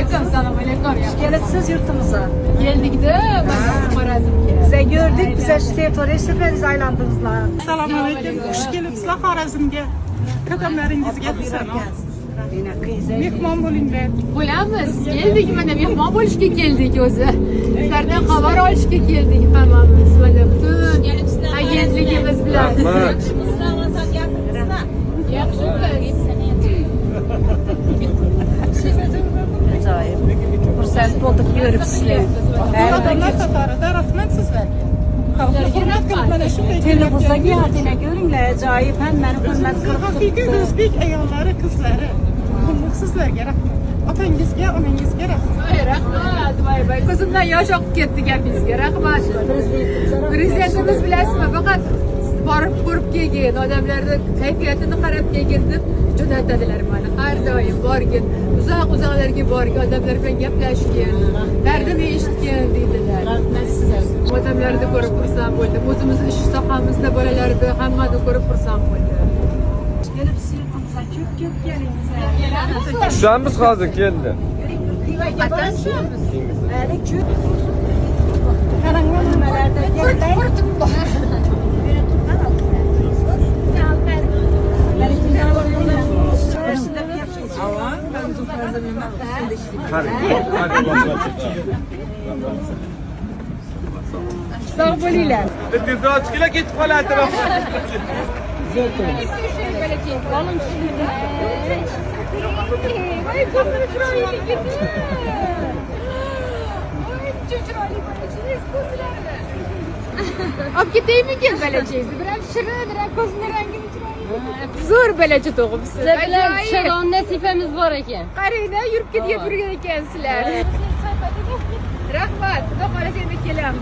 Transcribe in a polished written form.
Aleyküm, selam aleyküm. Gelipsiz yurtumuza. Geldik de Xorazmga. Bize gördük, bize şu teritoriya sürpriz aylandınızlar. Assalomu alaykum. Xush kelibsizlar Xorazmga. Qadamlaringizga salom. Mehmon bo'linglar. Bo'lamiz. Keldik mana mehmon bo'lishga keldik o'zi. Sizlardan xabar olishga keldik hammamiz. Mana butun agentligimiz bilan. Acayip. Xursand bo'ldik ko'rib sizlarni. Odamlar qatorida rahmat sizlarga. Hurmat qilib mana shunday Televizorga yatına görünler acayip hemen hürmet haqiqiy kılıp o'zbek ayollari, qizlari. Sizlarga rahmat. Otangizga, onangizga rahmat. Voy rahmat, voy voy. Ko'zimdan yosh oqib ketdi gapingizga. Rahmat. Prezidentimiz bilasizmi? Faqat borib ko'rib kelgin, odamlarni kayfiyatini qarab kelgin deb jo'natadilar meni. Har doim borgin, uzoq-uzoqlarga borgin, odamlar bilan gaplashgin, dardini eshitgin deydilar. Odamlarni ko'rib xursand bo'ldim. O'zimiz ish sohamizda bolalarni hammani ko'rib xursand bo'ldim. gelip siz yurtumuza çok gelin. Şu an biz hozir keldi. Öyle çok. Karanlık numarada gelin. Sağ bo'linglar. Tezroq ketib qoladi. Alın şimdi. Ay ko'zlari chiroyli ketdi. Ay chiroyli bo'lachingiz ko'zlari. Olib ketaymikin balachingizni? Biram shirin, biram ko'zini rangini chiroyli. Zo'r balacha tug'ibsiz. Sizlar bilan shalon nasibamiz bor ekan. Qarangda yurib ketib yurgan ekansizlar. Rahmat, xudo xolasa endi kelamiz.